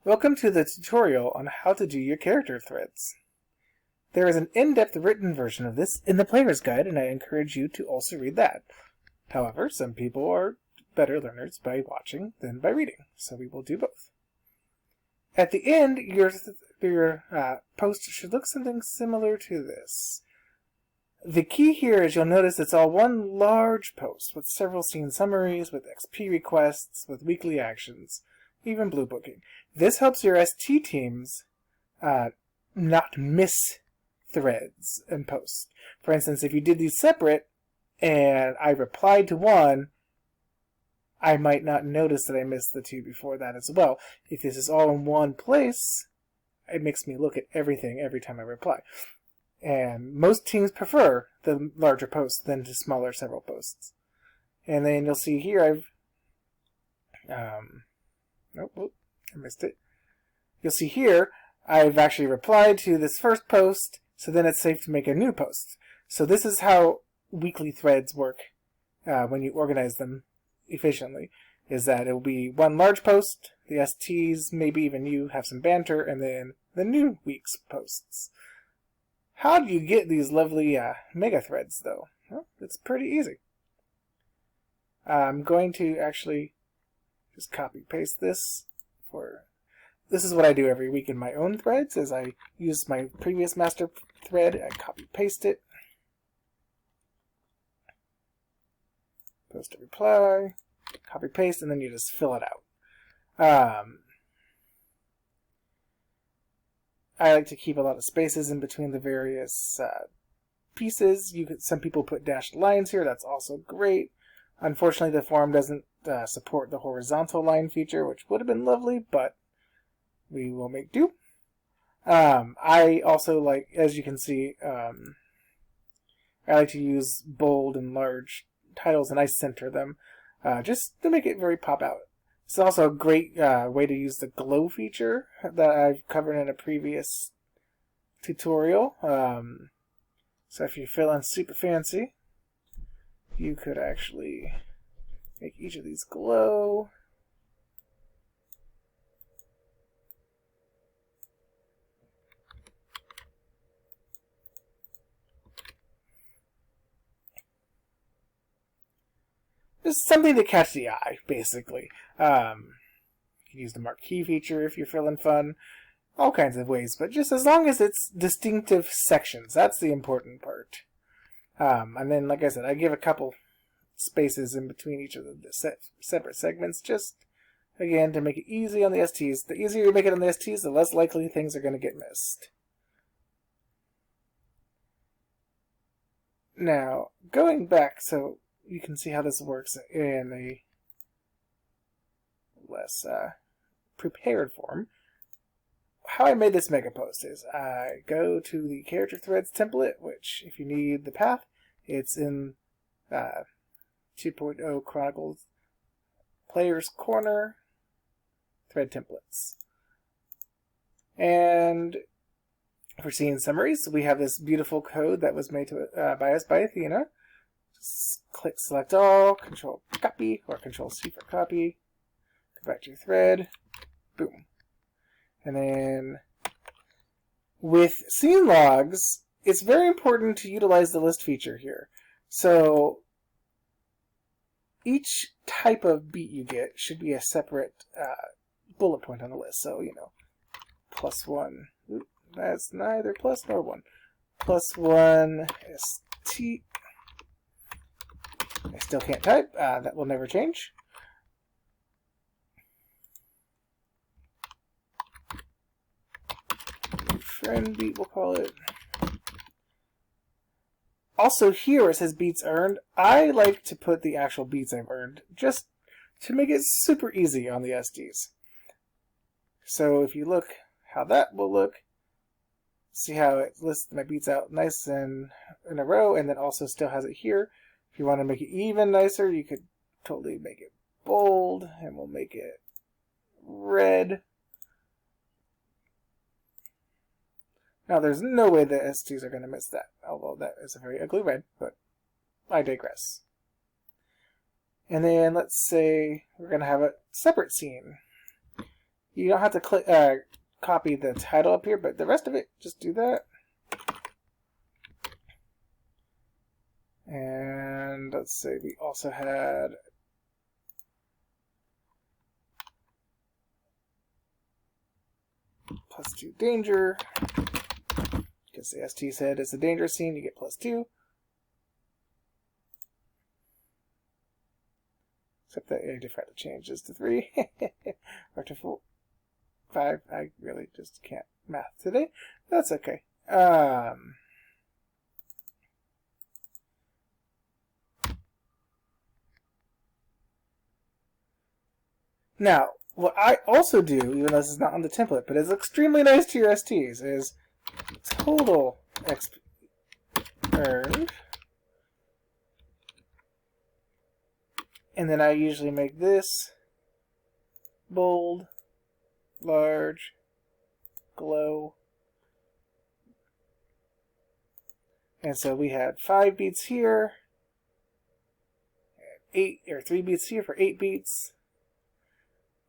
Welcome to the tutorial on how to do your character threads. There is an in-depth written version of this in the player's guide, and I encourage you to also read that. However, some people are better learners by watching than by reading, so we will do both. At the end, your post should look something similar to this. The key here is you'll notice it's all one large post with several scene summaries, with XP requests, with weekly actions, even blue booking. This helps your ST teams not miss threads and posts. For instance, if you did these separate and I replied to one, I might not notice that I missed the two before that as well. If this is all in one place, it makes me look at everything every time I reply. And most teams prefer the larger posts than the smaller several posts. And then you'll see here I missed it. You'll see here I've actually replied to this first post, so then it's safe to make a new post. So this is how weekly threads work when you organize them efficiently, is that it will be one large post, the STs, maybe even you have some banter, and then the new week's posts. How do you get these lovely mega threads, though? Well, it's pretty easy. I'm going to actually just copy paste this. This is what I do every week in my own threads, is I use my previous master thread, I copy paste it, post a reply, copy paste, and then you just fill it out. I like to keep a lot of spaces in between the various pieces. Some people put dashed lines here. That's also great. Unfortunately, the forum doesn't support the horizontal line feature, which would have been lovely, but we will make do. I also like, as you can see, I like to use bold and large titles, and I center them just to make it very pop out. It's also a great way to use the glow feature that I've covered in a previous tutorial. So if you're feeling super fancy, you could actually make each of these glow. Just something to catch the eye, basically. You can use the marquee feature if you're feeling fun. All kinds of ways, but just as long as it's distinctive sections, that's the important part. And then, like I said, I give a couple spaces in between each of the separate segments, just, again, to make it easy on the STs. The easier you make it on the STs, the less likely things are going to get missed. Now, going back, so you can see how this works in a less prepared form. How I made this mega post is I go to the character threads template, which if you need the path, it's in 2.0 Chronicles Player's Corner thread templates. And for seeing summaries, we have this beautiful code that was made by us by Athena. Just click select all, control copy, or control C for copy. Go back to your thread. Boom. And then with scene logs, it's very important to utilize the list feature here. So each type of beat you get should be a separate bullet point on the list. So, +1. Oop, that's neither plus nor 1. +1 ST. I still can't type. That will never change. Friend beat, we'll call it. Also here it says beats earned. I like to put the actual beats I've earned just to make it super easy on the SDs. So if you look how that will look, see how it lists my beats out nice and in a row, and then also still has it here. If you want to make it even nicer, you could totally make it bold, and we'll make it red. Now, there's no way the STs are going to miss that, although that is a very ugly red, but I digress. And then let's say we're going to have a separate scene. You don't have to click copy the title up here, but the rest of it, just do that. And let's say we also had +2 danger. Because the ST said it's a dangerous scene, you get +2. Except that I decided to change this to 3 or to 4, 5. I really just can't math today. That's okay. Now, what I also do, even though this is not on the template, but is extremely nice to your STs, is total XP earned. And then I usually make this bold, large, glow. And so we had 5 beats here, 3 beats here for 8 beats.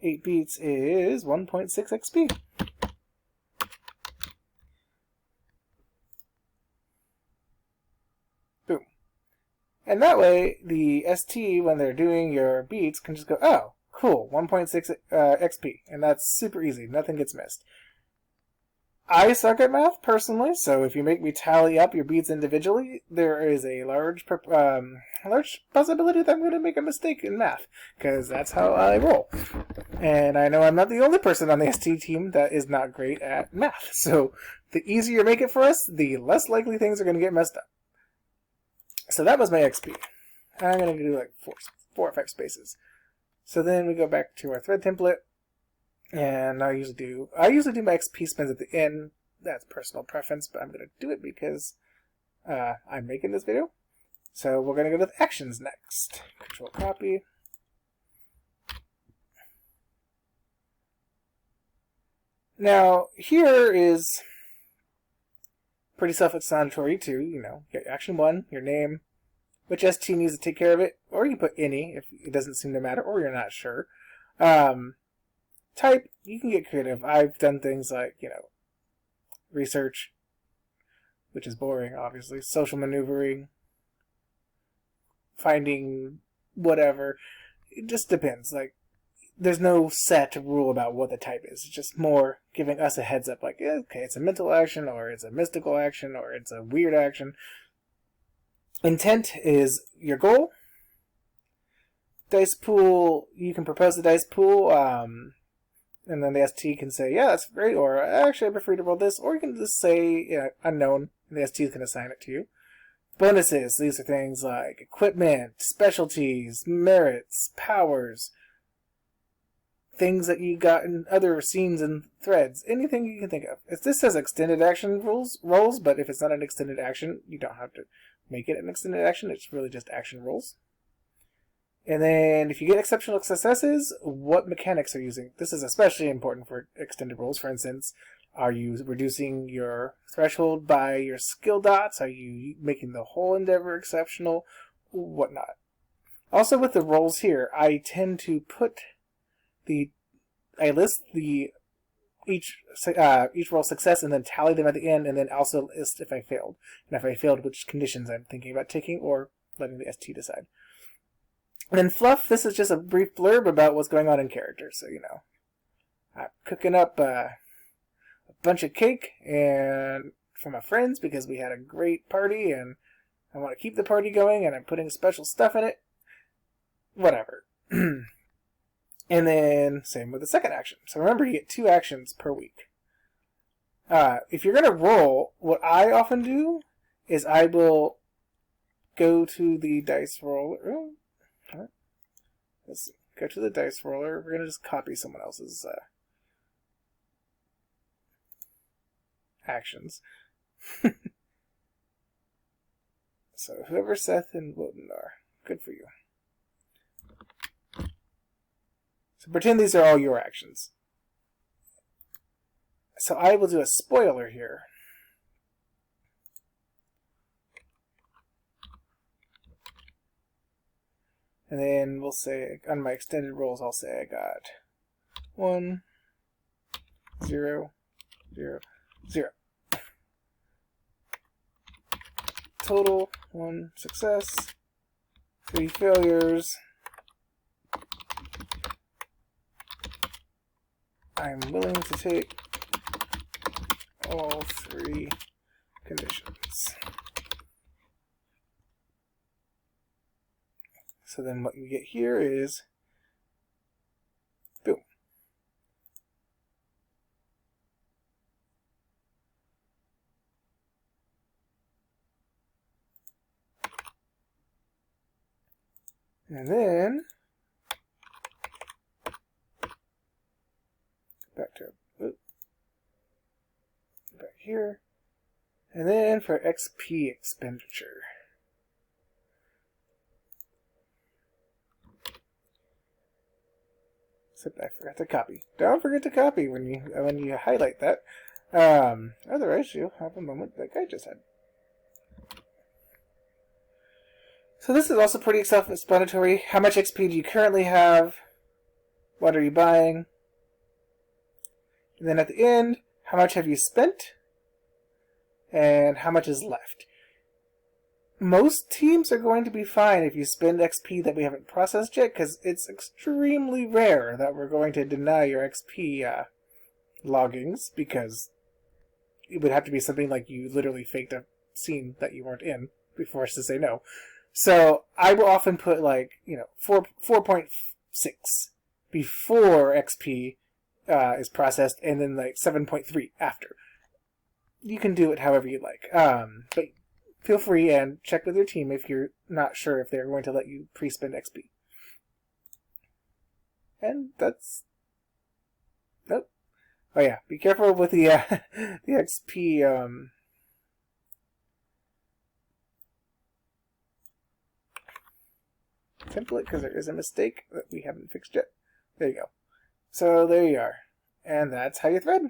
8 beats is 1.6 XP. Boom. And that way, the ST, when they're doing your beats, can just go, oh, cool, 1.6 XP. And that's super easy. Nothing gets missed. I suck at math, personally, so if you make me tally up your beats individually, there is a large possibility that I'm going to make a mistake in math, because that's how I roll. And I know I'm not the only person on the ST team that is not great at math, so the easier you make it for us, the less likely things are going to get messed up. So that was my XP. I'm going to do like 4 or 5 spaces. So then we go back to our thread template. And I usually do my XP spends at the end. That's personal preference, but I'm going to do it because I'm making this video. So we're going to go to the actions next. Control copy. Now, here is pretty self-explanatory too. You know, get action 1, your name, which ST needs to take care of it, or you can put any if it doesn't seem to matter, or you're not sure. Type, you can get creative. I've done things like, you know, research, which is boring, obviously, social maneuvering, finding whatever. It just depends. Like, there's no set rule about what the type is. It's just more giving us a heads up, like, okay, it's a mental action, or it's a mystical action, or it's a weird action. Intent is your goal. Dice pool, you can propose the dice pool, and then the ST can say, yeah, that's great, or actually I prefer to roll this, or you can just say unknown, and the ST can assign it to you. Bonuses, these are things like equipment, specialties, merits, powers, things that you got in other scenes and threads, anything you can think of. This says extended action rolls, but if it's not an extended action, you don't have to make it an extended action, it's really just action rolls. And then if you get exceptional successes, what mechanics are you using? This is especially important for extended rolls. For instance, are you reducing your threshold by your skill dots? Are you making the whole endeavor exceptional? Whatnot. Also with the rolls here, I tend to I list each roll success and then tally them at the end, and then also list if I failed. And if I failed, which conditions I'm thinking about taking or letting the ST decide. And then fluff, this is just a brief blurb about what's going on in character. So, you know, I'm cooking up a bunch of cake and for my friends because we had a great party and I want to keep the party going and I'm putting special stuff in it. Whatever. And then same with the second action. So remember, you get 2 actions per week. If you're going to roll, what I often do is I will go to the dice roller. Let's see. Go to the dice roller. We're going to just copy someone else's actions. So whoever Seth and Woden are, good for you. So pretend these are all your actions. So I will do a spoiler here. And then we'll say, on my extended rolls, I'll say I got 1, 0, 0, 0. Total 1 success, 3 failures. I'm willing to take all 3 conditions. So then what you get here is boom. And then back to back here. And then for XP expenditure. Except I forgot to copy. Don't forget to copy when you highlight that. Otherwise you'll have a moment like I just had. So this is also pretty self-explanatory. How much XP do you currently have? What are you buying? And then at the end, how much have you spent? And how much is left? Most teams are going to be fine if you spend XP that we haven't processed yet, because it's extremely rare that we're going to deny your XP loggings, because it would have to be something like you literally faked a scene that you weren't in before us to say no. So I will often put 4.6 before XP is processed, and then 7.3 after. You can do it however you like, but feel free and check with your team if you're not sure if they're going to let you pre-spend XP. And that's... Nope. Oh yeah, be careful with the the XP template, because there is a mistake that we haven't fixed yet. There you go. So there you are. And that's how you thread.